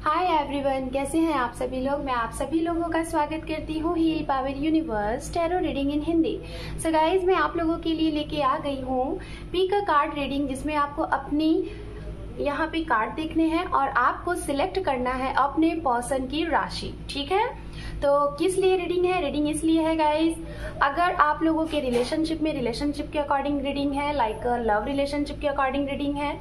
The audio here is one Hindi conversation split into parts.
हाय एवरीवन, कैसे हैं आप सभी लोग। मैं आप सभी लोगों का स्वागत करती हूँ heal power universe tarot reading in Hindi. So guys, मैं आप लोगों के लिए लेके आ गई हूँ पिक अ कार्ड रीडिंग, जिसमें आपको अपनी यहाँ पे कार्ड देखने हैं और आपको सिलेक्ट करना है अपने पर्सन की राशि। ठीक है, तो किस लिए रीडिंग है? रीडिंग इसलिए है गाइज, अगर आप लोगों के रिलेशनशिप के अकॉर्डिंग रीडिंग है, लाइक लव रिलेशनशिप के अकॉर्डिंग रीडिंग है।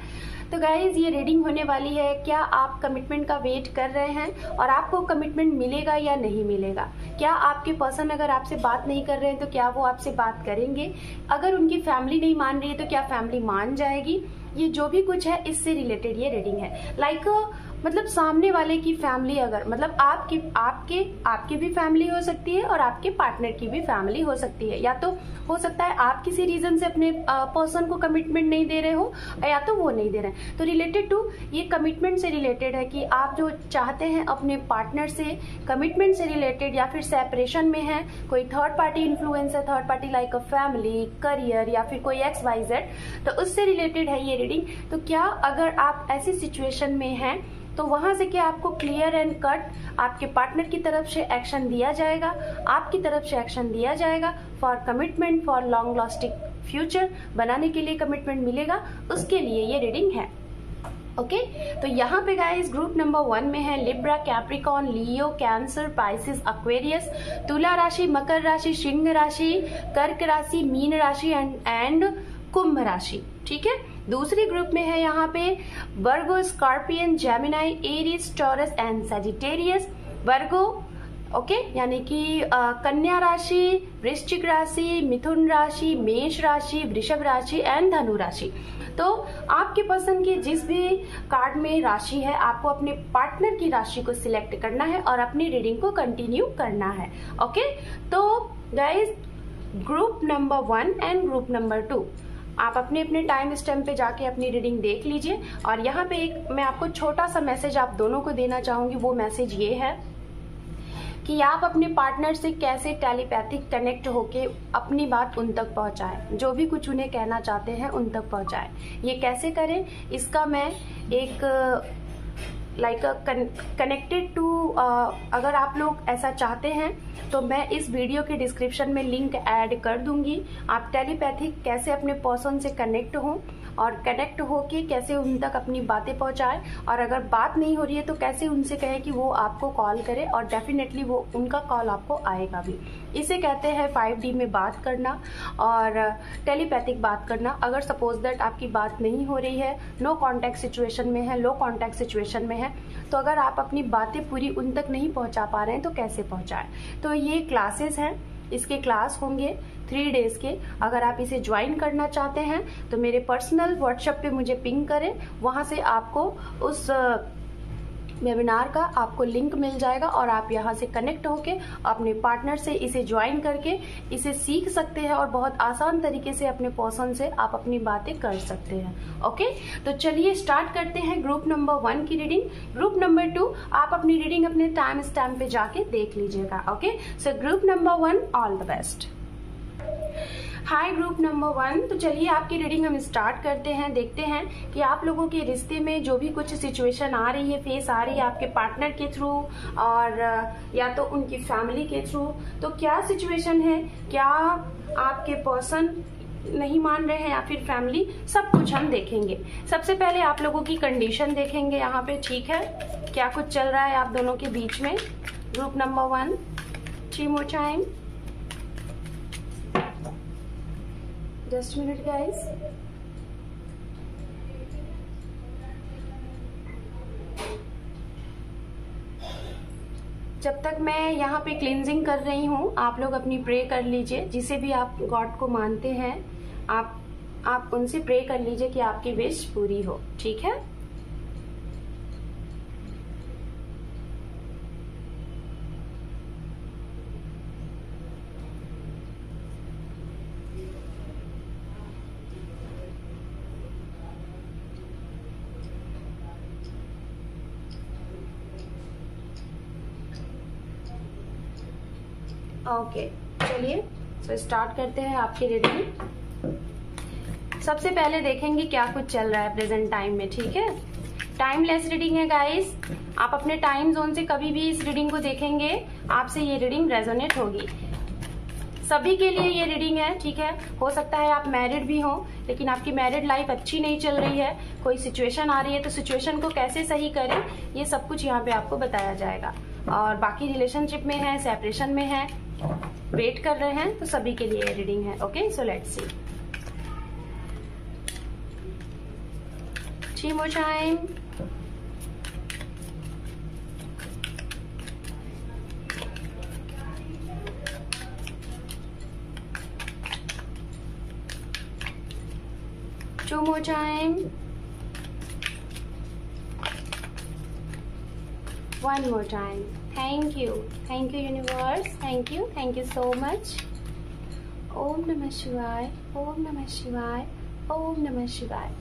तो गाइज, ये रीडिंग होने वाली है, क्या आप कमिटमेंट का वेट कर रहे हैं और आपको कमिटमेंट मिलेगा या नहीं मिलेगा। क्या आपके पर्सन अगर आपसे बात नहीं कर रहे हैं तो क्या वो आपसे बात करेंगे। अगर उनकी फैमिली नहीं मान रही है तो क्या फैमिली मान जाएगी। ये जो भी कुछ है इससे रिलेटेड ये रीडिंग है। लाइक मतलब सामने वाले की फैमिली, अगर मतलब आपकी भी फैमिली हो सकती है और आपके पार्टनर की भी फैमिली हो सकती है। या तो हो सकता है आप किसी रीजन से अपने पर्सन को कमिटमेंट नहीं दे रहे हो या तो वो नहीं दे रहे हैं। तो रिलेटेड टू ये कमिटमेंट से रिलेटेड है कि आप जो चाहते हैं अपने पार्टनर से कमिटमेंट से रिलेटेड, या फिर सेपरेशन में है, कोई थर्ड पार्टी इन्फ्लुएंस है, third party like a family, career या फिर कोई XYZ, तो उससे रिलेटेड है ये रीडिंग। तो क्या अगर आप ऐसी सिचुएशन में हैं तो वहां से क्या आपको क्लियर एंड कट आपके पार्टनर की तरफ से एक्शन दिया जाएगा, आपकी तरफ से एक्शन दिया जाएगा for commitment, for long lasting future बनाने के लिए कमिटमेंट मिलेगा, उसके लिए ये रीडिंग है। ओके, तो यहाँ पे गाइस ग्रुप नंबर 1 में है लिब्रा, कैप्रिकॉर्न, लियो, कैंसर, पाइसिस, एक्वेरियस, तुला राशि, मकर राशि, सिंह राशि, कर्क राशि, मीन राशि एंड कुंभ राशि। ठीक है, दूसरी ग्रुप में है यहाँ पे Virgo, Scorpion, Gemini, Aries, Taurus and Sagittarius. Virgo okay यानी कि कन्या राशि, वृश्चिक राशि, मिथुन राशि, मेष राशि, वृषभ राशि एंड धनु राशि। तो आपके पर्सन की जिस भी कार्ड में राशि है, आपको अपने पार्टनर की राशि को सिलेक्ट करना है और अपनी रीडिंग को कंटिन्यू करना है। ओके, तो guys group number 1 and group number 2 आप अपने अपने टाइम स्टैम्प पे जाके अपनी रीडिंग देख लीजिए। और यहाँ पे एक मैं आपको छोटा सा मैसेज आप दोनों को देना चाहूंगी। वो मैसेज ये है कि आप अपने पार्टनर से कैसे टेलीपैथिक कनेक्ट होके अपनी बात उन तक पहुंचाएं, जो भी कुछ उन्हें कहना चाहते हैं उन तक पहुंचाएं। ये कैसे करें, इसका मैं एक लाइक कनेक्टेड टू अगर आप लोग ऐसा चाहते हैं तो मैं इस वीडियो के डिस्क्रिप्शन में लिंक ऐड कर दूंगी। आप टेलीपैथिक कैसे अपने पर्सन से कनेक्ट हो और कनेक्ट होके कैसे उन तक अपनी बातें पहुंचाए, और अगर बात नहीं हो रही है तो कैसे उनसे कहें कि वो आपको कॉल करे, और डेफिनेटली वो उनका कॉल आपको आएगा भी। इसे कहते हैं 5D में बात करना और टेलीपैथिक बात करना। अगर सपोज दैट आपकी बात नहीं हो रही है, नो कांटेक्ट सिचुएशन में है, लो कांटेक्ट सिचुएशन में है, तो अगर आप अपनी बातें पूरी उन तक नहीं पहुंचा पा रहे हैं तो कैसे पहुंचाएं। तो ये क्लासेस हैं, इसके क्लास होंगे 3 डेज के। अगर आप इसे ज्वाइन करना चाहते हैं तो मेरे पर्सनल व्हाट्सएप पे मुझे पिंग करें, वहां से आपको उस वेबिनार का आपको लिंक मिल जाएगा और आप यहाँ से कनेक्ट होके अपने पार्टनर से इसे ज्वाइन करके इसे सीख सकते हैं और बहुत आसान तरीके से अपने पर्सन से आप अपनी बातें कर सकते हैं। ओके, तो चलिए स्टार्ट करते हैं ग्रुप नंबर 1 की रीडिंग। ग्रुप नंबर 2 आप अपनी रीडिंग अपने टाइम स्टैम्प पे जाके देख लीजिएगा। Okay, so group number 1, all the best. Hi group number 1, तो चलिए आपकी रीडिंग हम स्टार्ट करते हैं। देखते हैं कि आप लोगों के रिश्ते में जो भी कुछ सिचुएशन आ रही है, फेस आ रही है आपके पार्टनर के थ्रू और या तो उनकी फैमिली के थ्रू, तो क्या सिचुएशन है, क्या आपके पर्सन नहीं मान रहे हैं या फिर फैमिली, सब कुछ हम देखेंगे। सबसे पहले आप लोगों की कंडीशन देखेंगे यहाँ पे। ठीक है, क्या कुछ चल रहा है आप दोनों के बीच में। Group number 1, 3 more time, just minute guys. जब तक मैं यहाँ पे क्लींजिंग कर रही हूँ, आप लोग अपनी प्रे कर लीजिए। जिसे भी आप गॉड को मानते हैं आप उनसे प्रे कर लीजिए कि आपकी विश पूरी हो। ठीक है, ओके चलिए तो स्टार्ट करते हैं आपकी रीडिंग। सबसे पहले देखेंगे क्या कुछ चल रहा है प्रेजेंट टाइम में। ठीक है, टाइमलेस रीडिंग है गाइस, आप अपने टाइम जोन से कभी भी इस रीडिंग को देखेंगे आपसे ये रीडिंग रेजोनेट होगी। सभी के लिए ये रीडिंग है, ठीक है। हो सकता है आप मैरिड भी हो लेकिन आपकी मैरिड लाइफ अच्छी नहीं चल रही है, कोई सिचुएशन आ रही है, तो सिचुएशन को कैसे सही करें ये सब कुछ यहाँ पे आपको बताया जाएगा। और बाकी रिलेशनशिप में है, सेपरेशन में है, वेट कर रहे हैं, तो सभी के लिए रीडिंग है। Okay, so let's see. 3 more time. Two more time. One more time. Thank you universe, thank you so much. ओम नमः शिवाय, ओम नमः शिवाय, ओम नमः शिवाय।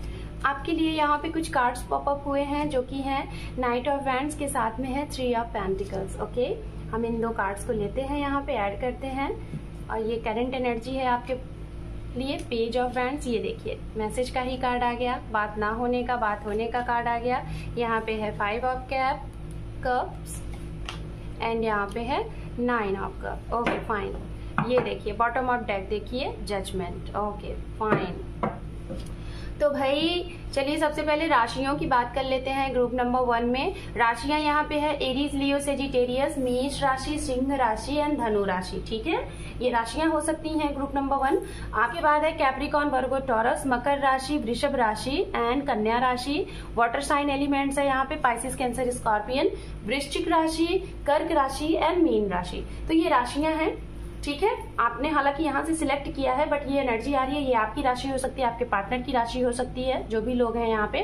आपके लिए यहाँ पे कुछ कार्ड्स पॉपअप हुए हैं जो कि हैं नाइट ऑफ वैंड्स के साथ में है 3 ऑफ पेंटिकल्स। ओके, हम इन 2 कार्ड्स को लेते हैं, यहाँ पे ऐड करते हैं और ये करंट एनर्जी है आपके लिए। पेज ऑफ वैंड्स, ये देखिए मैसेज का ही कार्ड आ गया, बात ना होने का बात होने का कार्ड आ गया। यहाँ पे है 5 ऑफ कप्स एंड यहाँ पे है 9 ऑफ कप। ओके फाइन, ये देखिए बॉटम ऑफ डेक देखिए जजमेंट। ओके फाइन, तो भाई चलिए सबसे पहले राशियों की बात कर लेते हैं। ग्रुप नंबर 1 में राशियां यहाँ पे है एरीज, लियो, सेजिटेरियस, मेष राशि, सिंह राशि एंड धनु राशि, ठीक है। ये राशियां हो सकती हैं ग्रुप नंबर 1। आपके बाद है कैप्रिकॉन, वर्गो, टॉरस, मकर राशि, वृषभ राशि एंड कन्या राशि। वाटर साइन एलिमेंट्स है यहाँ पे पाइसिस, कैंसर, स्कॉर्पियन, वृश्चिक राशि, कर्क राशि एंड मीन राशि। तो ये राशियां हैं, ठीक है। आपने हालांकि यहाँ से सिलेक्ट किया है बट ये एनर्जी आ रही है, ये आपकी राशि हो सकती है, आपके पार्टनर की राशि हो सकती है, जो भी लोग हैं यहाँ पे।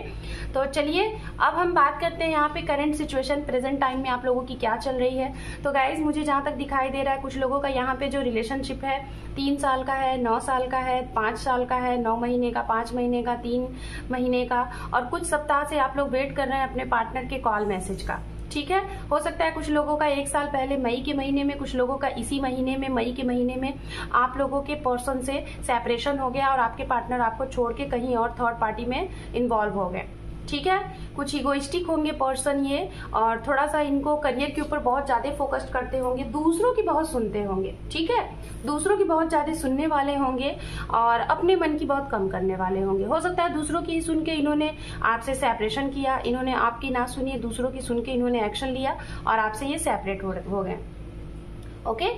तो चलिए अब हम बात करते हैं यहाँ पे करंट सिचुएशन, प्रेजेंट टाइम में आप लोगों की क्या चल रही है। तो गाइज मुझे जहाँ तक दिखाई दे रहा है कुछ लोगों का यहाँ पे जो रिलेशनशिप है 3 साल का है, 9 साल का है, 5 साल का है, 9 महीने का, 5 महीने का, 3 महीने का, और कुछ सप्ताह से आप लोग वेट कर रहे हैं अपने पार्टनर के कॉल मैसेज का, ठीक है। हो सकता है कुछ लोगों का 1 साल पहले मई के महीने में, कुछ लोगों का इसी महीने में मई के महीने में आप लोगों के पर्सन से सेपरेशन हो गया और आपके पार्टनर आपको छोड़ के कहीं और थर्ड पार्टी में इन्वॉल्व हो गए, ठीक है। कुछ इगोइस्टिक होंगे पर्सन ये, और थोड़ा सा इनको करियर के ऊपर बहुत ज्यादा फोकस्ड करते होंगे, दूसरों की बहुत सुनते होंगे, ठीक है, दूसरों की बहुत ज्यादा सुनने वाले होंगे और अपने मन की बहुत कम करने वाले होंगे। हो सकता है दूसरों की सुन के इन्होंने आपसे सेपरेशन किया, इन्होंने आपकी ना सुनी, दूसरों की सुन के इन्होंने एक्शन लिया और आपसे ये सेपरेट हो गए। ओके,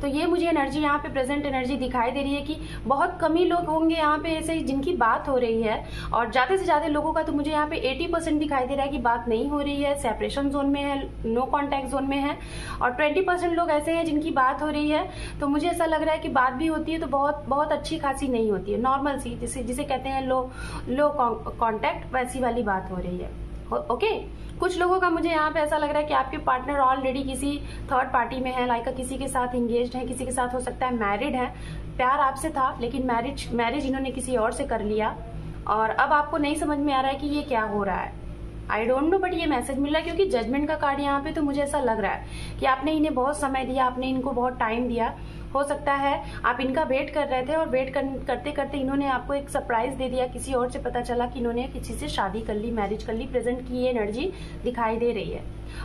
तो ये मुझे एनर्जी यहाँ पे प्रेजेंट एनर्जी दिखाई दे रही है कि बहुत कम ही लोग होंगे यहाँ पे ऐसे जिनकी बात हो रही है, और ज्यादा से ज्यादा लोगों का तो मुझे यहाँ पे 80% दिखाई दे रहा है कि बात नहीं हो रही है, सेपरेशन जोन में है, नो कॉन्टैक्ट जोन में है, और 20% लोग ऐसे हैं जिनकी बात हो रही है। तो मुझे ऐसा लग रहा है कि बात भी होती है तो बहुत अच्छी खासी नहीं होती है, नॉर्मल सी, जिसे कहते हैं लो कॉन्टैक्ट, वैसी वाली बात हो रही है। ओके, कुछ लोगों का मुझे यहाँ पे ऐसा लग रहा है कि आपके पार्टनर ऑलरेडी किसी थर्ड पार्टी में है, लाइक किसी के साथ इंगेज्ड है, किसी के साथ हो सकता है मैरिड है, प्यार आपसे था लेकिन मैरिज इन्होंने किसी और से कर लिया और अब आपको नहीं समझ में आ रहा है कि ये क्या हो रहा है। आई डोंट नो, बट ये मैसेज मिल रहा है क्योंकि जजमेंट का कार्ड यहाँ पे, तो मुझे ऐसा लग रहा है कि आपने इन्हें बहुत समय दिया, आपने इनको बहुत टाइम दिया। हो सकता है आप इनका वेट कर रहे थे और वेट करते करते इन्होंने आपको एक सरप्राइज दे दिया, किसी और से पता चला कि इन्होंने किसी से शादी कर ली, मैरिज कर ली। प्रेजेंट की ये एनर्जी दिखाई दे रही है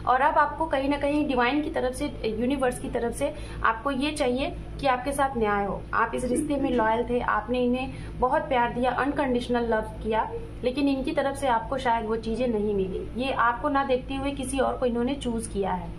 और अब आपको कहीं ना कहीं डिवाइन की तरफ से, यूनिवर्स की तरफ से आपको ये चाहिए कि आपके साथ न्याय हो। आप इस रिश्ते में लॉयल थे, आपने इन्हें बहुत प्यार दिया, अनकंडीशनल लव किया, लेकिन इनकी तरफ से आपको शायद वो चीजें नहीं मिली। ये आपको ना देखते हुए किसी और को इन्होंने चूज किया है।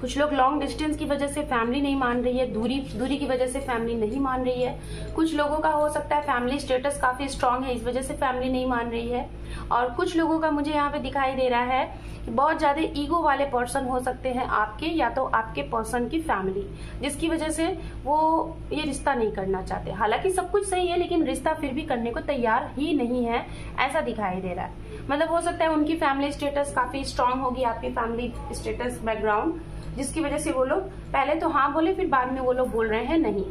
कुछ लोग लॉन्ग डिस्टेंस की वजह से फैमिली नहीं मान रही है, दूरी की वजह से फैमिली नहीं मान रही है। कुछ लोगों का हो सकता है फैमिली स्टेटस काफी स्ट्रांग है, इस वजह से फैमिली नहीं मान रही है। और कुछ लोगों का मुझे यहाँ पे दिखाई दे रहा है कि बहुत ज्यादा ईगो वाले पर्सन हो सकते हैं आपके, या तो आपके पर्सन की फैमिली, जिसकी वजह से वो ये रिश्ता नहीं करना चाहते। हालांकि सब कुछ सही है लेकिन रिश्ता फिर भी करने को तैयार ही नहीं है, ऐसा दिखाई दे रहा है। मतलब हो सकता है उनकी फैमिली स्टेटस काफी स्ट्रांग होगी, आपकी फैमिली स्टेटस बैकग्राउंड, जिसकी वजह से वो लोग पहले तो हाँ बोले फिर बाद में वो लोग बोल रहे हैं नहीं।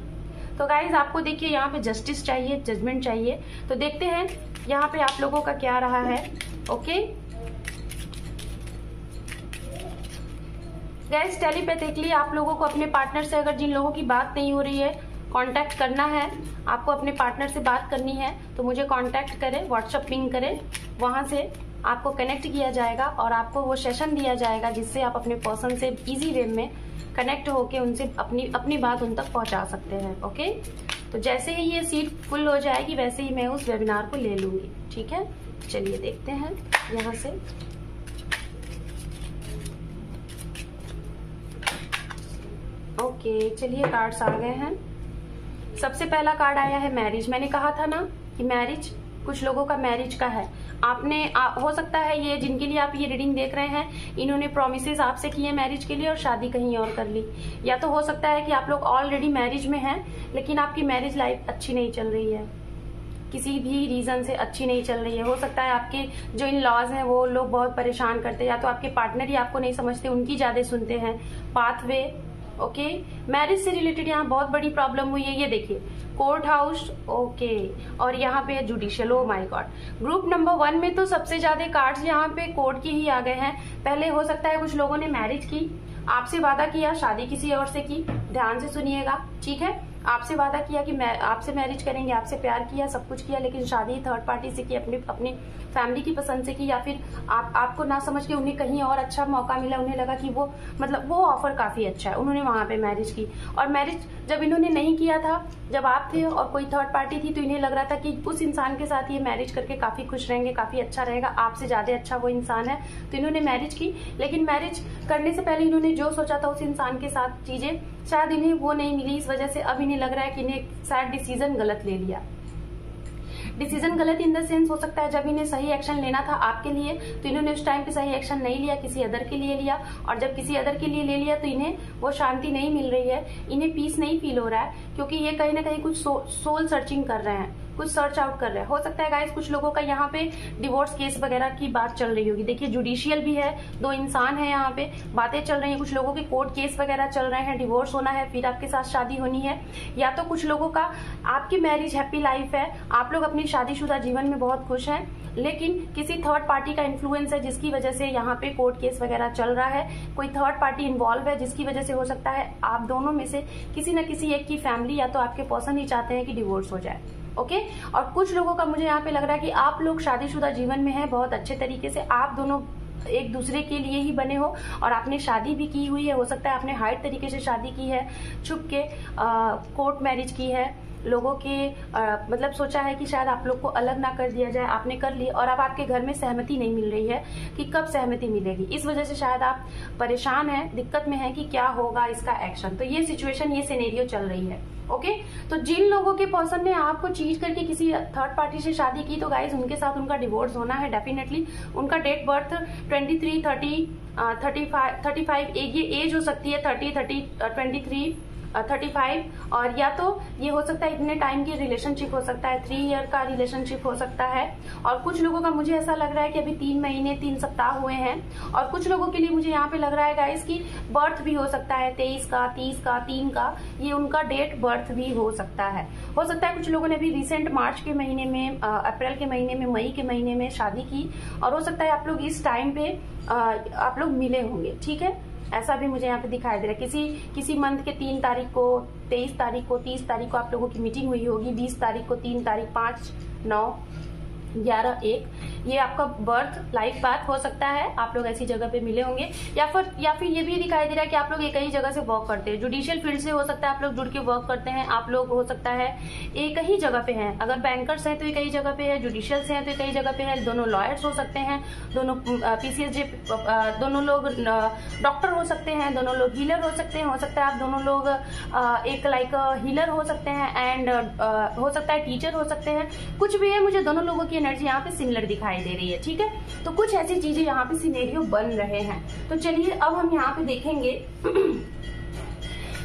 तो गाइज आपको देखिए यहाँ पे जस्टिस चाहिए, जजमेंट चाहिए। तो देखते हैं यहाँ पे आप लोगों का क्या रहा है। ओके गाइज, टेलीपैथिकली आप लोगों को अपने पार्टनर से, अगर जिन लोगों की बात नहीं हो रही है कांटेक्ट करना है, आपको अपने पार्टनर से बात करनी है तो मुझे कांटेक्ट करें, व्हाट्सएप पिंग करें, वहां से आपको कनेक्ट किया जाएगा और आपको वो सेशन दिया जाएगा जिससे आप अपने पर्सन से इजी वे में कनेक्ट होके उनसे अपनी बात उन तक पहुंचा सकते हैं। ओके, तो जैसे ही ये सीट फुल हो जाएगी वैसे ही मैं उस वेबिनार को ले लूंगी। ठीक है, चलिए देखते हैं यहाँ से। ओके, चलिए कार्ड्स आ गए हैं। सबसे पहला कार्ड आया है मैरिज। मैंने कहा था ना कि मैरिज, कुछ लोगों का मैरिज का है। हो सकता है ये जिनके लिए आप ये रीडिंग देख रहे हैं, इन्होंने प्रोमिसेस आपसे किए मैरिज के लिए और शादी कहीं और कर ली। या तो हो सकता है कि आप लोग ऑलरेडी मैरिज में हैं लेकिन आपकी मैरिज लाइफ अच्छी नहीं चल रही है, किसी भी रीजन से अच्छी नहीं चल रही है। हो सकता है आपके जो इन लॉज हैं वो लोग बहुत परेशान करते हैं, या तो आपके पार्टनर ही आपको नहीं समझते, उनकी ज्यादा सुनते हैं। पाथवे, ओके, मैरिज से रिलेटेड यहाँ बहुत बड़ी प्रॉब्लम हुई है। ये देखिए कोर्ट हाउस, ओके, और यहाँ पे judicial. Oh my God, group number 1 में तो सबसे ज्यादा कार्ड्स यहाँ पे कोर्ट के ही आ गए हैं। पहले हो सकता है कुछ लोगों ने मैरिज की, आपसे वादा किया, शादी किसी और से की। ध्यान से सुनिएगा, ठीक है। आपसे वादा किया कि मैं आपसे मैरिज करेंगे, आपसे प्यार किया, सब कुछ किया, लेकिन शादी थर्ड पार्टी से की, अपनी फैमिली की पसंद से की, या फिर आपको ना समझ के उन्हें कहीं और अच्छा मौका मिला, उन्हें लगा कि वो ऑफर काफी अच्छा है, उन्होंने वहां पे मैरिज की। और मैरिज जब इन्होंने नहीं किया था, जब आप थे और कोई थर्ड पार्टी थी, तो इन्हें लग रहा था कि उस इंसान के साथ ये मैरिज करके काफी खुश रहेंगे, काफी अच्छा रहेगा, आपसे ज्यादा अच्छा वो इंसान है, तो इन्होंने मैरिज की। लेकिन मैरिज करने से पहले इन्होंने जो सोचा था उस इंसान के साथ चीजें शायद इन्हें वो नहीं मिली, इस वजह से अब इन्हें लग रहा है कि इन्हें शायद डिसीजन गलत ले लिया। डिसीजन गलत इन द सेंस हो सकता है जब इन्हें सही एक्शन लेना था आपके लिए तो इन्होंने उस टाइम पे सही एक्शन नहीं लिया, किसी अदर के लिए लिया, और जब किसी अदर के लिए ले लिया तो इन्हें वो शांति नहीं मिल रही है, इन्हें पीस नहीं फील हो रहा है, क्योंकि ये कहीं ना कहीं कुछ सोल सर्चिंग कर रहे हैं, कुछ सर्च आउट कर रहे हैं। हो सकता है गाइस कुछ लोगों का यहाँ पे डिवोर्स केस वगैरह की बात चल रही होगी। देखिए जुडिशियल भी है, 2 इंसान है, यहाँ पे बातें चल रही है, कुछ लोगों के कोर्ट केस वगैरह चल रहे हैं, डिवोर्स होना है, फिर आपके साथ शादी होनी है, या तो कुछ लोगों का आपकी मैरिज हैप्पी लाइफ है, आप लोग अपनी शादीशुदा जीवन में बहुत खुश हैं, लेकिन किसी थर्ड पार्टी का इन्फ्लुएंस है जिसकी वजह से यहाँ पे कोर्ट केस वगैरह चल रहा है, कोई थर्ड पार्टी इन्वॉल्व है जिसकी वजह से हो सकता है आप दोनों में से किसी न किसी एक की फैमिली या तो आपके पर्सन ही चाहते हैं कि डिवोर्स हो जाए। ओके, और कुछ लोगों का मुझे यहाँ पे लग रहा है कि आप लोग शादीशुदा जीवन में हैं बहुत अच्छे तरीके से, आप दोनों एक दूसरे के लिए ही बने हो और आपने शादी भी की हुई है। हो सकता है आपने हाइड तरीके से शादी की है, छुप के कोर्ट मैरिज की है, लोगों के मतलब सोचा है कि शायद आप लोग को अलग ना कर दिया जाए, आपने कर ली, और अब आपके घर में सहमति नहीं मिल रही है कि कब सहमति मिलेगी, इस वजह से शायद आप परेशान हैं, दिक्कत में हैं कि क्या होगा इसका एक्शन। तो ये सिचुएशन, ये सिनेरियो चल रही है। ओके, तो जिन लोगों के पर्सन ने आपको चीट करके किसी थर्ड पार्टी से शादी की, तो गाइज उनके साथ उनका डिवोर्स होना है डेफिनेटली। उनका डेट बर्थ 23, 30, 35 ये एज हो सकती है, 30, 23, 35, और या तो ये हो सकता है इतने टाइम की रिलेशनशिप हो सकता है, 3 ईयर का रिलेशनशिप हो सकता है, और कुछ लोगों का मुझे ऐसा लग रहा है कि अभी 3 महीने 3 सप्ताह हुए हैं, और कुछ लोगों के लिए मुझे यहाँ पे लग रहा है गाइस कि बर्थ भी हो सकता है 23 का, 30 का, 3 का, ये उनका डेट बर्थ भी हो सकता है। हो सकता है कुछ लोगों ने अभी रिसेंट मार्च के महीने में, अप्रैल के महीने में, मई के महीने में शादी की, और हो सकता है आप लोग इस टाइम पे आप लोग मिले होंगे। ठीक है, ऐसा भी मुझे यहाँ पे दिखाई दे रहा है। किसी मंथ के 3 तारीख को, 23 तारीख को, 30 तारीख को आप लोगों की मीटिंग हुई होगी, 20 तारीख को, 3 तारीख, 5, 9, 11, 1, ये आपका बर्थ लाइफ पाथ हो सकता है, आप लोग ऐसी जगह पे मिले होंगे, या फिर ये भी दिखाई दे रहा है कि आप लोग एक ही जगह से वर्क करते हैं। जुडिशियल फील्ड से हो सकता है आप लोग जुड़ के वर्क करते हैं, आप लोग हो सकता है एक ही जगह पे हैं, अगर बैंकर्स हैं तो एक ही जगह पे है, जुडिशियल से हैं तो एक ही जगह पे है, दोनों लॉयर्स हो सकते हैं, दोनों PCSJ, दोनों लोग डॉक्टर हो सकते हैं, दोनों लोग हीलर हो सकते हैं, हो सकता है आप दोनों लोग एक लाइक हीलर हो सकते हैं, एंड हो सकता है टीचर हो सकते हैं, कुछ भी है, मुझे दोनों लोगों की एनर्जी यहाँ पे सिमिलर दिखाई दे रही है। ठीक है, तो कुछ ऐसी चीजें यहाँ पे सिनेरियो बन रहे हैं। तो चलिए अब हम यहाँ पे देखेंगे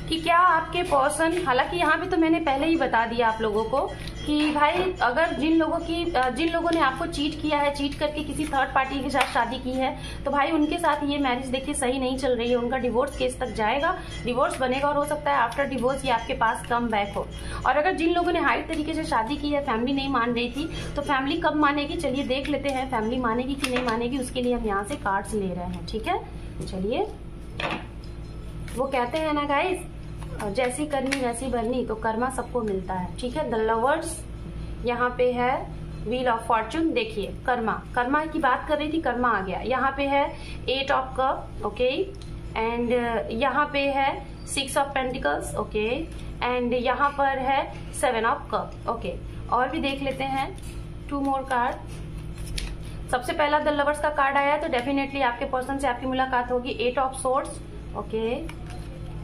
कि क्या आपके पर्सन, हालांकि यहाँ पे तो मैंने पहले ही बता दिया आप लोगों को कि भाई अगर जिन लोगों ने आपको चीट किया है, चीट करके किसी थर्ड पार्टी के साथ शादी की है, तो भाई उनके साथ ये मैरिज देखिए सही नहीं चल रही है, उनका डिवोर्स केस तक जाएगा, डिवोर्स बनेगा, और हो सकता है आफ्टर डिवोर्स ये आपके पास कम बैक हो। और अगर जिन लोगों ने हाइड तरीके से शादी की है, फैमिली नहीं मान रही थी, तो फैमिली कब मानेगी, चलिए देख लेते हैं फैमिली मानेगी कि नहीं मानेगी, उसके लिए हम यहाँ से कार्ड्स ले रहे हैं। ठीक है, चलिए, वो कहते हैं ना गाइस, जैसी करनी वैसी भरनी, तो कर्मा सबको मिलता है, ठीक है। द लवर्स, यहाँ पे है व्हील ऑफ फॉर्चून, देखिए कर्मा की बात कर रही थी, कर्मा आ गया। यहाँ पे है 8 ऑफ कप, ओके, एंड यहाँ पे है 6 ऑफ पेंटिकल्स, ओके, एंड यहाँ पर है 7 ऑफ कप, ओके। और भी देख लेते हैं 2 मोर कार्ड। सबसे पहला द लवर्स का कार्ड आया, तो डेफिनेटली आपके पर्सन से आपकी मुलाकात होगी। 8 ऑफ सोर्ड्स, ओके,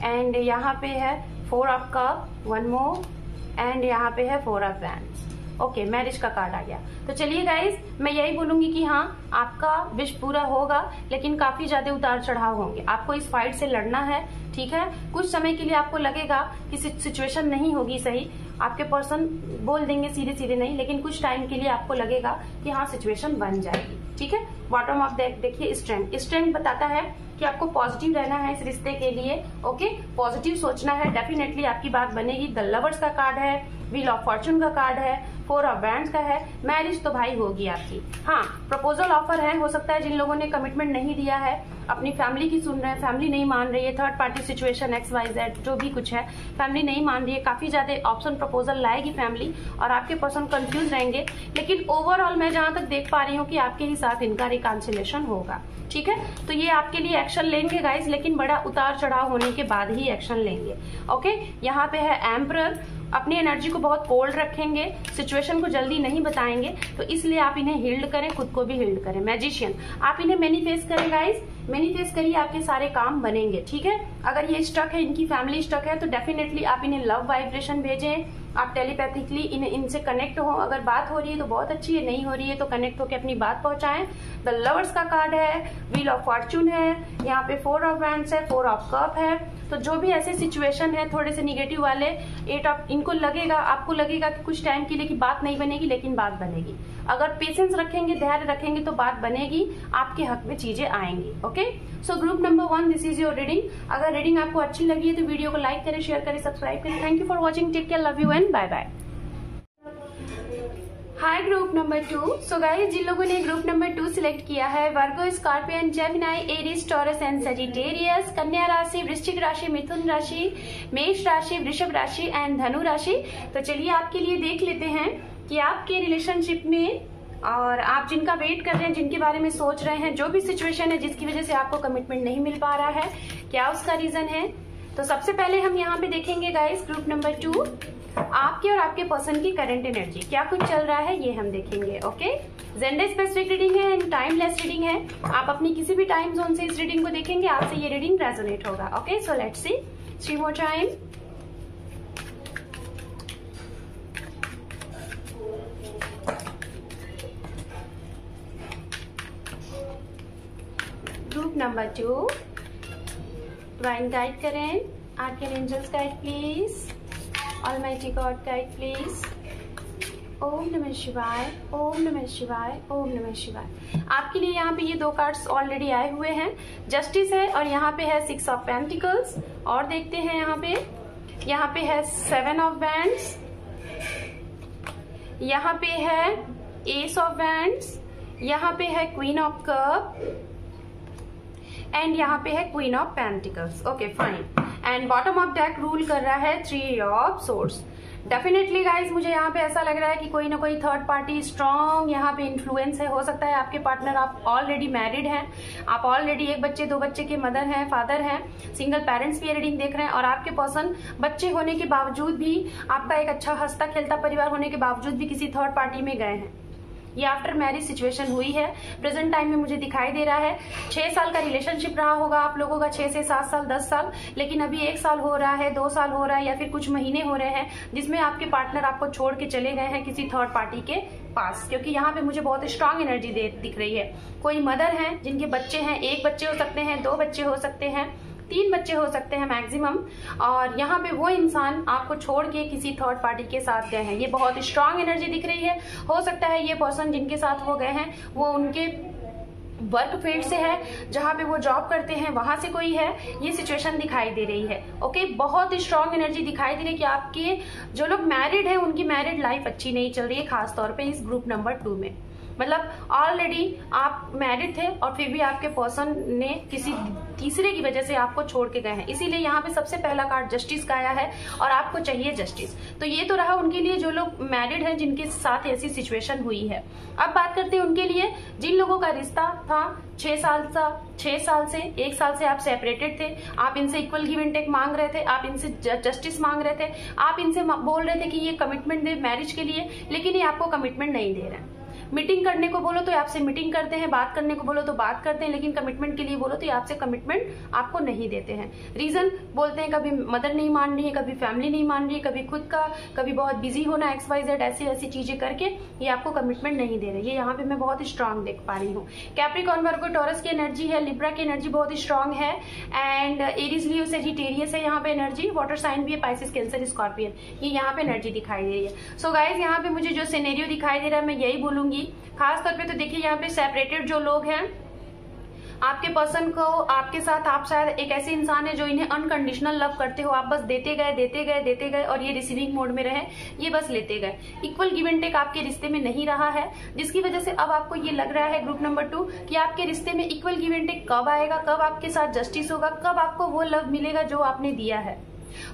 एंड यहाँ पे है 4 ऑफ कप, 1 मोर, एंड यहाँ पे है 4 ऑफ वैंड्स, ओके। मैरिज का कार्ड आ गया। तो चलिए गाइज, मैं यही बोलूंगी कि हाँ, आपका विश पूरा होगा, लेकिन काफी ज्यादा उतार चढ़ाव होंगे। आपको इस फाइट से लड़ना है, ठीक है। कुछ समय के लिए आपको लगेगा कि सिचुएशन नहीं होगी सही, आपके पर्सन बोल देंगे सीधे सीधे नहीं, लेकिन कुछ टाइम के लिए आपको लगेगा कि हाँ सिचुएशन बन जाएगी, ठीक है। बॉटम ऑफ डेक देखिए, स्ट्रेंथ बताता है कि आपको पॉजिटिव रहना है इस रिश्ते के लिए, ओके। पॉजिटिव सोचना है, डेफिनेटली आपकी बात बनेगी। द लवर्स का कार्ड है, व्हील ऑफ फॉर्चून का कार्ड है, 4 ऑफ वैंड्स का है। मैरिज तो भाई होगी आपकी। हाँ, प्रपोजल ऑफर है, हो सकता है जिन लोगों ने कमिटमेंट नहीं दिया है, अपनी फैमिली की सुन रहे हैं, फैमिली नहीं मान रही है, थर्ड पार्टी सिचुएशन XYZ जो भी कुछ है, फैमिली नहीं मान रही है, काफी ज्यादा ऑप्शन प्रपोजल लाएगी फैमिली, और आपके पर्सन कंफ्यूज रहेंगे। लेकिन ओवरऑल मैं जहां तक देख पा रही हूँ कि आपके ही साथ इनका रिकॉन्सिलेशन होगा, ठीक है। तो ये आपके लिए एक्शन लेंगे गाइज, लेकिन बड़ा उतार चढ़ाव होने के बाद ही एक्शन लेंगे, ओके। यहाँ पे है एम्परर, अपनी एनर्जी को बहुत कोल्ड रखेंगे, सिचुएशन को जल्दी नहीं बताएंगे, तो इसलिए आप इन्हें हील्ड करें, खुद को भी हील्ड करें। मैजिशियन, आप इन्हें मैनिफेस्ट करें गाइज, मैनिफेस्ट करिए, आपके सारे काम बनेंगे, ठीक है। अगर ये स्टक है, इनकी फैमिली स्टक है, तो डेफिनेटली आप इन्हें लव वाइब्रेशन भेजें, आप टेलीपैथिकली इनसे कनेक्ट हो। अगर बात हो रही है तो बहुत अच्छी है, नहीं हो रही है तो कनेक्ट होकर अपनी बात पहुंचाएं। द लवर्स का कार्ड है, व्हील ऑफ फॉर्चून है, यहाँ पे 4 ऑफ वैंड्स है, 4 ऑफ कप है। तो जो भी ऐसे सिचुएशन है थोड़े से निगेटिव वाले, 8 ऑफ, इनको लगेगा, आपको लगेगा कि कुछ टाइम के लिए की बात नहीं बनेगी, लेकिन बात बनेगी। अगर पेशेंस रखेंगे, धैर्य रखेंगे, तो बात बनेगी, आपके हक में चीजें आएंगी, okay. So group number 1, this is your reading. अगर रीडिंग आपको अच्छी लगी है तो वीडियो को लाइक करें, शेयर करें, सब्सक्राइब करें। Thank you for watching, take care, love you and bye bye. Hi group number 2। So guys, जिन लोगों ने ग्रुप नंबर 2 सिलेक्ट किया है, Virgo, Scorpion, Gemini, Aries, Taurus and Sagittarius, कन्या राशि, वृश्चिक राशि, मिथुन राशि, मेष राशि, वृषभ राशि एंड धनु राशि। तो चलिए आपके लिए देख लेते हैं कि आपके रिलेशनशिप में, और आप जिनका वेट कर रहे हैं, जिनके बारे में सोच रहे हैं, जो भी सिचुएशन है जिसकी वजह से आपको कमिटमेंट नहीं मिल पा रहा है, क्या उसका रीजन है। तो सबसे पहले हम यहाँ पे देखेंगे गाइस, ग्रुप नंबर 2, आपके और आपके पर्सन की करंट एनर्जी, क्या कुछ चल रहा है ये हम देखेंगे, ओके। जेंडर स्पेसिफिक रीडिंग है एंड टाइमलेस रीडिंग है। आप अपनी किसी भी टाइम जोन से इस रीडिंग को देखेंगे, आपसे ये रीडिंग रेजोनेट होगा, okay. So let's see 3 more time. Group number 2, divine guide करें, archangels guide please, almighty God guide please. ओम नमः शिवाय, ओम नमः शिवाय, ओम नमः शिवाय। आपके लिए यहाँ पे ये 2 कार्ड्स ऑलरेडी आए हुए हैं, जस्टिस है और यहाँ पे है 6 ऑफ पेंटिकल्स। और देखते हैं यहाँ पे है 7 ऑफ वैंड्स, यहाँ पे है एस ऑफ वैंड्स, यहाँ पे है क्वीन ऑफ कप एंड यहाँ पे है queen of pentacles, okay fine. And bottom of deck rule कर रहा है 3 ऑफ सोर्ड्स। डेफिनेटली गाइज, मुझे यहाँ पे ऐसा लग रहा है कि कोई ना कोई थर्ड पार्टी स्ट्रॉन्ग यहाँ पे इन्फ्लुएंस है। हो सकता है आपके पार्टनर, आप ऑलरेडी मैरिड हैं, आप ऑलरेडी 1 बच्चे 2 बच्चे के मदर हैं, फादर हैं, सिंगल पेरेंट्स भी रीडिंग देख रहे हैं, और आपके पर्सन बच्चे होने के बावजूद भी, आपका एक अच्छा हंसता खेलता परिवार होने के बावजूद भी किसी थर्ड पार्टी में गए हैं। ये आफ्टर मैरिज सिचुएशन हुई है, प्रेजेंट टाइम में मुझे दिखाई दे रहा है। 6 साल का रिलेशनशिप रहा होगा आप लोगों का, 6 से 7 साल, 10 साल, लेकिन अभी 1 साल हो रहा है, 2 साल हो रहा है, या फिर कुछ महीने हो रहे हैं जिसमें आपके पार्टनर आपको छोड़ के चले गए हैं किसी थर्ड पार्टी के पास। क्योंकि यहाँ पे मुझे बहुत स्ट्रांग एनर्जी दिख रही है। कोई मदर है जिनके बच्चे हैं, 1 बच्चे हो सकते हैं, 2 बच्चे हो सकते हैं, 3 बच्चे हो सकते हैं मैक्सिमम, और यहाँ पे वो इंसान आपको छोड़ के किसी थर्ड पार्टी के साथ गए हैं। ये बहुत स्ट्रांग एनर्जी दिख रही है। हो सकता है ये पर्सन जिनके साथ वो गए हैं वो उनके वर्क फील्ड से है, जहाँ पे वो जॉब करते हैं वहां से कोई है, ये सिचुएशन दिखाई दे रही है, ओके। बहुत स्ट्रांग एनर्जी दिखाई दे रही है कि आपके जो लोग मैरिड हैं उनकी मैरिड लाइफ अच्छी नहीं चल रही है, खासतौर पे इस ग्रुप नंबर 2 में। मतलब ऑलरेडी आप मैरिड थे और फिर भी आपके पर्सन ने किसी तीसरे की वजह से आपको छोड़ के गए हैं, इसीलिए यहाँ पे सबसे पहला कार्ड जस्टिस का आया है और आपको चाहिए जस्टिस। तो ये तो रहा उनके लिए जो लोग मैरिड हैं, जिनके साथ ऐसी सिचुएशन हुई है। अब बात करते हैं उनके लिए जिन लोगों का रिश्ता था 6 साल से 1 साल से आप सेपरेटेड थे, आप इनसे इक्वल गिव एंड टेक मांग रहे थे, आप इनसे जस्टिस मांग रहे थे, आप इनसे बोल रहे थे कि ये कमिटमेंट दे मैरिज के लिए, लेकिन ये आपको कमिटमेंट नहीं दे रहे हैं। मीटिंग करने को बोलो तो आपसे मीटिंग करते हैं, बात करने को बोलो तो बात करते हैं, लेकिन कमिटमेंट के लिए बोलो तो ये आपसे कमिटमेंट आपको नहीं देते हैं। रीजन बोलते हैं कभी मदर नहीं मान रही है, कभी फैमिली नहीं मान रही है, कभी खुद का, कभी बहुत बिजी होना, XYZ ऐसी चीजें करके ये आपको कमिटमेंट नहीं दे रहे। ये यहाँ पे मैं बहुत ही स्ट्रांग देख पा रही हूँ। कैप्रिकॉर्न, वर्गो, टॉरस की एनर्जी है, लिब्रा की एनर्जी बहुत ही स्ट्रांग है, एंड एरीज, लियो, सेजिटेरियस है यहाँ पे एनर्जी, वाटर साइन भी है, पाइसिस, कैंसर, स्कॉर्पियन, ये यहाँ पे एनर्जी दिखाई दे रही है। सो गाइज यहाँ पे मुझे जो सिनेरियो दिखाई दे रहा है मैं यही बोलूंगी। खास तौर पे तो देखिए यहाँ पे सेपरेटेड जो लोग हैं, आपके पर्सन को आपके साथ, आप शायद एक ऐसे इंसान है जो इन्हें अनकंडीशनल लव करते हो, आप बस देते गए और ये रिसीविंग मोड में रहे, ये बस लेते गए। इक्वल गिव एंड टेक आपके रिश्ते में नहीं रहा है, जिसकी वजह से अब आपको ये लग रहा है ग्रुप नंबर 2 कि आपके रिश्ते में इक्वल गिव एंड टेक कब आएगा, कब आपके साथ जस्टिस होगा, कब आपको वो लव मिलेगा जो आपने दिया है।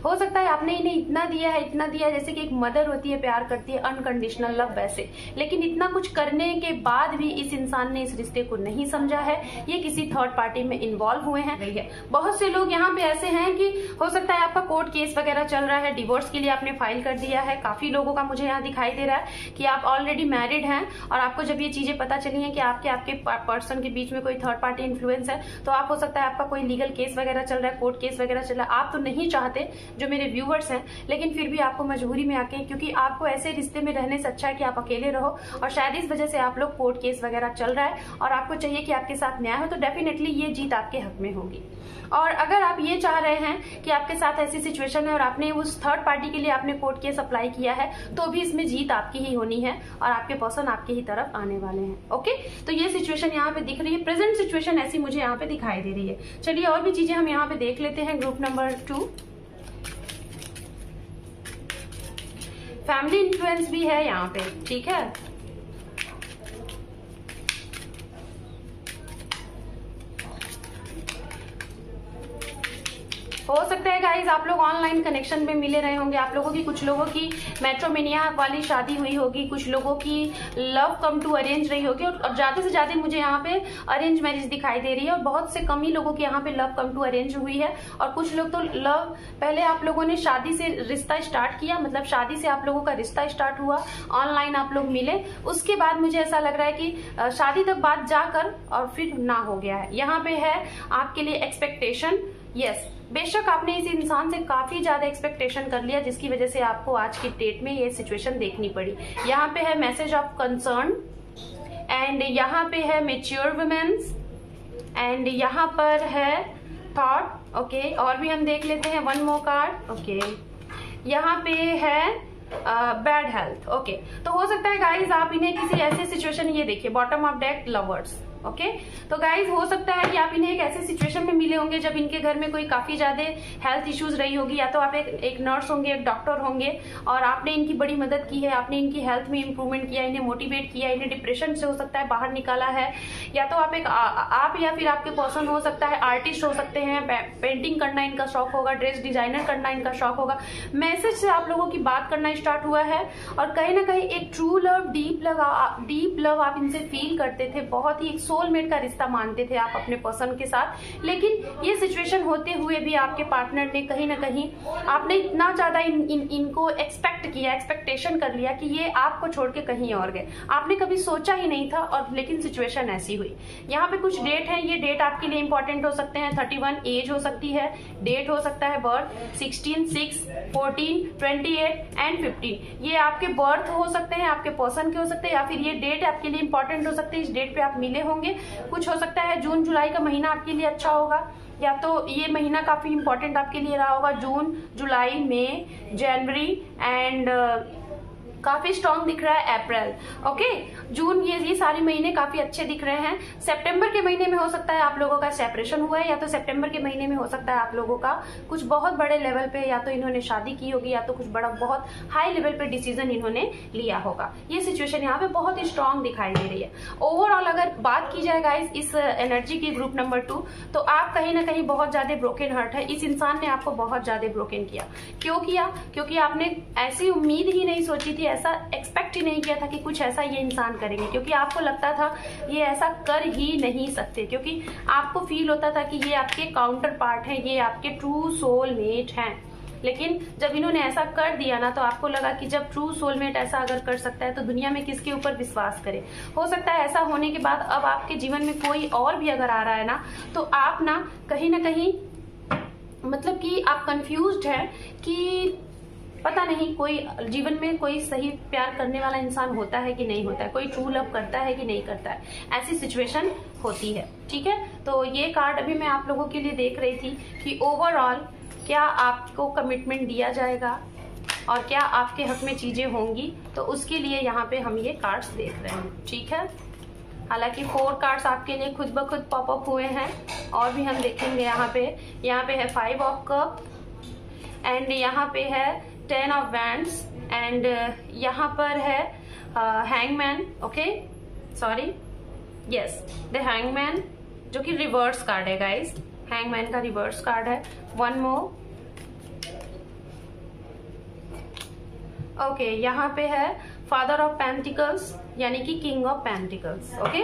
हो सकता है आपने इन्हें इतना दिया है जैसे कि एक मदर होती है, प्यार करती है, अनकंडीशनल लव वैसे, लेकिन इतना कुछ करने के बाद भी इस इंसान ने इस रिश्ते को नहीं समझा है, ये किसी थर्ड पार्टी में इन्वॉल्व हुए हैं। बहुत से लोग यहाँ पे ऐसे हैं कि हो सकता है आपका कोर्ट केस वगैरह चल रहा है, डिवोर्स के लिए आपने फाइल कर दिया है। काफी लोगों का मुझे यहाँ दिखाई दे रहा है कि आप ऑलरेडी मैरिड हैं और आपको जब ये चीजें पता चली है कि आपके पर्सन के बीच में कोई थर्ड पार्टी इन्फ्लुएंस है, तो आप हो सकता है आपका कोई लीगल केस वगैरह चल रहा है, कोर्ट केस वगैरह चल रहा है, आप तो नहीं चाहते जो मेरे व्यूवर्स हैं, लेकिन फिर भी आपको मजबूरी में आके, क्योंकि आपको ऐसे रिश्ते में रहने से अच्छा है कि आप अकेले रहो, और शायद इस वजह से आप लोग कोर्ट केस वगैरह चल रहा है और आपको चाहिए कि आपके साथ न्याय हो, तो डेफिनेटली ये जीत आपके हक में होगी। और अगर आप ये चाह रहे हैं कि आपके साथ ऐसी सिचुएशन है और आपने उस थर्ड पार्टी के लिए आपने कोर्ट केस अप्लाई किया है, तो भी इसमें जीत आपकी ही होनी है और आपके पर्सन आपकी ही तरफ आने वाले हैं। ओके, तो ये सिचुएशन यहाँ पे दिख रही है, प्रेजेंट सिचुएशन ऐसी मुझे यहाँ पे दिखाई दे रही है। चलिए और भी चीजें हम यहाँ पे देख लेते हैं। ग्रुप नंबर 2 फैमिली इन्फ्लुएंस भी है यहाँ पे, ठीक है। हो सकता है गाइज आप लोग ऑनलाइन कनेक्शन में मिले रहे होंगे, आप लोगों की, कुछ लोगों की मैट्रोमेनिया वाली शादी हुई होगी, कुछ लोगों की लव कम टू अरेंज रही होगी, और ज्यादा से ज्यादा मुझे यहाँ पे अरेंज मैरिज दिखाई दे रही है, और बहुत से कम ही लोगों की यहाँ पे लव कम टू अरेंज हुई है। और कुछ लोग तो लव, पहले आप लोगों ने शादी से रिश्ता स्टार्ट किया, मतलब शादी से आप लोगों का रिश्ता स्टार्ट हुआ, ऑनलाइन आप लोग मिले, उसके बाद मुझे ऐसा लग रहा है कि शादी तक बात जाकर और फिर ना हो गया है। यहाँ पे है आपके लिए एक्सपेक्टेशन, यस, बेशक आपने इस इंसान से काफी ज्यादा एक्सपेक्टेशन कर लिया, जिसकी वजह से आपको आज की डेट में ये सिचुएशन देखनी पड़ी। यहाँ पे है मैसेज ऑफ कंसर्न, एंड यहाँ पे है मेच्योर वुमेन्स, एंड यहाँ पर है थॉट। ओके, और भी हम देख लेते हैं, वन मोर कार्ड। ओके, यहाँ पे है बैड हेल्थ। ओके, तो हो सकता है गाइज आप इन्हें किसी ऐसे सिचुएशन, ये देखिए bottom of deck, lovers. Okay, तो गाइज हो सकता है कि आप इन्हें एक ऐसे सिचुएशन में मिले होंगे जब इनके घर में कोई काफी ज्यादा हेल्थ इश्यूज रही होगी, या तो आप एक नर्स होंगे, एक डॉक्टर होंगे, और आपने इनकी बड़ी मदद की है, आपने इनकी हेल्थ में इंप्रूवमेंट किया, इन्हें मोटिवेट किया, इन्हें डिप्रेशन से हो सकता है बाहर निकाला है, या तो आप या फिर आपके पर्सन हो सकता है आर्टिस्ट हो सकते हैं, पेंटिंग करना इनका शौक होगा, ड्रेस डिजाइनर करना इनका शौक होगा, मैसेज से आप लोगों की बात करना स्टार्ट हुआ है, और कहीं ना कहीं एक ट्रू लव, डीप लव आप इनसे फील करते थे, बहुत ही सोलमेट का रिश्ता मानते थे आप अपने पर्सन के साथ। लेकिन ये सिचुएशन होते हुए भी आपके पार्टनर ने कहीं ना कहीं, आपने इतना ज्यादा इनको एक्सपेक्ट किया, एक्सपेक्टेशन कर लिया कि ये आपको छोड़ के कहीं और गए, आपने कभी सोचा ही नहीं था, और लेकिन सिचुएशन ऐसी हुई। यहाँ पे कुछ डेट है, ये डेट आपके लिए इंपॉर्टेंट हो सकते हैं। 31 एज हो सकती है, डेट हो सकता है बर्थ 16, 6, 14, 28 एंड 15, ये आपके बर्थ हो सकते हैं, आपके पर्सन के हो सकते हैं, या फिर ये डेट आपके लिए इंपॉर्टेंट हो सकती है, इस डेट पे आप मिले होंगे। कुछ हो सकता है जून जुलाई का महीना आपके लिए अच्छा होगा, या तो ये महीना काफी इंपॉर्टेंट आपके लिए रहा होगा, जून, जुलाई, मई, जनवरी एंड काफी स्ट्रांग दिख रहा है अप्रैल, ओके। जून, ये सारे महीने काफी अच्छे दिख रहे हैं। सितंबर के महीने में हो सकता है आप लोगों का सेपरेशन हुआ है, या तो सितंबर के महीने में हो सकता है आप लोगों का कुछ बहुत बड़े लेवल पे या तो इन्होंने शादी की होगी, या तो कुछ बड़ा बहुत हाई लेवल पे डिसीजन इन्होंने लिया होगा। ये सिचुएशन यहाँ पे बहुत ही स्ट्रांग दिखाई दे रही है। ओवरऑल अगर बात की जाए गाइस इस एनर्जी की ग्रुप नंबर 2, तो आप कहीं ना कहीं बहुत ज्यादा ब्रोकन हार्ट है। इस इंसान ने आपको बहुत ज्यादा ब्रोकन किया। क्यों किया? क्योंकि आपने ऐसी उम्मीद ही नहीं सोची थी, ऐसा एक्सपेक्ट ही नहीं किया था कि कुछ ऐसा ये इंसान करेंगे, क्योंकि आपको लगता था ये ऐसा कर ही नहीं सकते, क्योंकि आपको फील होता था कि ये आपके काउंटर पार्ट हैं, ये आपके ट्रू सोलमेट हैं। लेकिन जब इन्होंने ऐसा कर दिया ना, तो आपको लगा कि जब ट्रू सोलमेट ऐसा अगर कर सकता है तो दुनिया में किसके ऊपर विश्वास करे। हो सकता है ऐसा होने के बाद अब आपके जीवन में कोई और भी अगर आ रहा है ना, तो आप ना कहीं मतलब कि आप कंफ्यूज्ड हैं कि पता नहीं कोई जीवन में कोई सही प्यार करने वाला इंसान होता है कि नहीं होता है, कोई ट्रू लव करता है कि नहीं करता है, ऐसी सिचुएशन होती है। ठीक है, तो ये कार्ड अभी मैं आप लोगों के लिए देख रही थी कि ओवरऑल क्या आपको कमिटमेंट दिया जाएगा और क्या आपके हक में चीजें होंगी, तो उसके लिए यहाँ पे हम ये कार्ड्स देख रहे हैं। ठीक है, हालांकि 4 कार्ड्स आपके लिए खुद ब खुद पॉप अप हुए हैं, और भी हम देखेंगे। यहाँ पे है 5 ऑफ कप, एंड यहाँ पे है 10 ऑफ वैंड्स, एंड यहाँ पर है hangman, okay sorry, yes the hangman, जो कि रिवर्स कार्ड है गाइस। हैंगमैन का रिवर्स कार्ड है। 1 मोर, ओके। यहाँ पे है फादर ऑफ पेंटिकल्स, यानी कि किंग ऑफ पेंटिकल्स, ओके।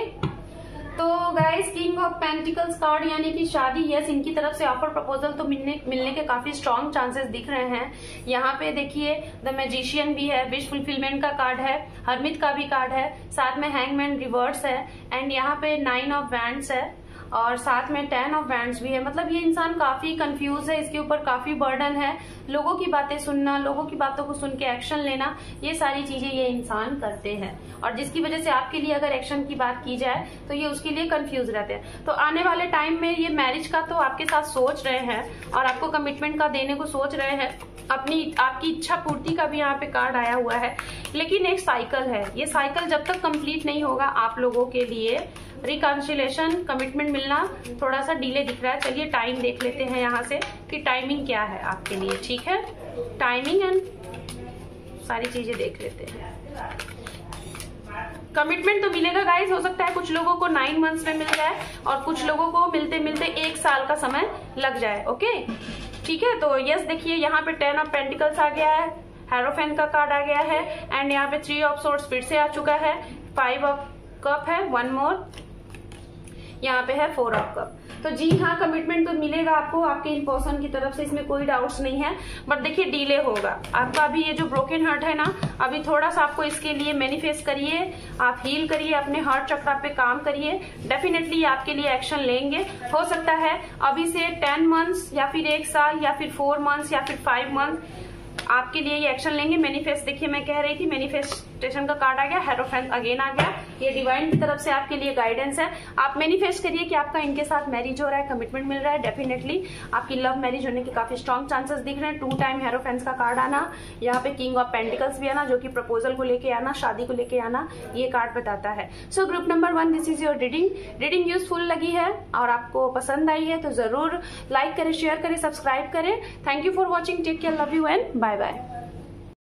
तो guys king of pentacles card यानी कि शादी, यस, इनकी तरफ से ऑफर प्रपोजल तो मिलने के काफी स्ट्रॉन्ग चांसेस दिख रहे हैं। यहाँ पे देखिए द मैजिशियन भी है, विश फुलफिलमेंट का कार्ड है, हर्मिट का भी कार्ड है, साथ में हैंगमैन रिवर्स है, एंड यहाँ पे 9 ऑफ वैंड्स है, और साथ में 10 ऑफ वैंड्स भी है। मतलब ये इंसान काफी कंफ्यूज है, इसके ऊपर काफी बर्डन है। लोगों की बातें सुनना, लोगों की बातों को सुन के एक्शन लेना, ये सारी चीजें ये इंसान करते हैं, और जिसकी वजह से आपके लिए अगर एक्शन की बात की जाए तो ये उसके लिए कंफ्यूज रहते हैं। तो आने वाले टाइम में ये मैरिज का तो आपके साथ सोच रहे हैं, और आपको कमिटमेंट का देने को सोच रहे हैं। आपकी इच्छा पूर्ति का भी यहाँ पे कार्ड आया हुआ है, लेकिन एक साइकिल है। ये साइकिल जब तक कंप्लीट नहीं होगा आप लोगों के लिए रिकॉन्सिलेशन, कमिटमेंट मिलना थोड़ा सा डिले दिख रहा है। चलिए टाइम देख लेते हैं यहाँ से कि टाइमिंग क्या है आपके लिए। ठीक है, टाइमिंग एंड सारी चीजें देख लेते हैं। कमिटमेंट तो मिलेगा गाइस, हो सकता है कुछ लोगों को 9 मंथ्स में मिल जाए और कुछ लोगों को मिलते मिलते 1 साल का समय लग जाए, ओके। ठीक है, तो यस देखिए यहाँ पे 10 ऑफ पेंटिकल्स आ गया है, हेरोफेन का कार्ड आ गया है, एंड यहाँ पे 3 ऑफ सोर्ड्स फिर से आ चुका है, 5 ऑफ कप है, 1 मोर, यहाँ पे है 4 ऑफ कप। तो जी हाँ, कमिटमेंट तो मिलेगा आपको आपके इन पर्सन की तरफ से, इसमें कोई डाउट्स नहीं है। बट देखिए डिले होगा आपका। अभी ये जो ब्रोकन हार्ट है ना, अभी थोड़ा सा आपको इसके लिए मैनिफेस्ट करिए, आप हील करिए, अपने हार्ट चक्र पे काम करिए, डेफिनेटली आपके लिए एक्शन लेंगे। हो सकता है अभी से 10 मंथ्स या फिर 1 साल या फिर 4 मंथ्स या फिर 5 मंथ आपके लिए ये एक्शन लेंगे। मैनिफेस्ट देखिए, मैं कह रही थी मैनिफेस्टेशन का कार्ड आ गया, हेरोफेंट अगेन आ गया। ये डिवाइन की तरफ से आपके लिए गाइडेंस है। आप मैनिफेस्ट करिए कि आपका इनके साथ मैरिज हो रहा है, कमिटमेंट मिल रहा है, डेफिनेटली आपकी लव मैरिज होने के काफी स्ट्रॉन्ग चांसेस दिख रहे हैं। 2 टाइम हेरोफेंट्स का कार्ड आना, यहाँ पे किंग ऑफ पेंटिकल्स भी आना, जो कि प्रपोजल को लेके आना, शादी को लेके आना, ये कार्ड बताता है। So group number 1, this is your reading useful लगी है और आपको पसंद आई है तो जरूर लाइक करें, शेयर करें, सब्सक्राइब करें। Thank you for watching, take care, love you and bye bye.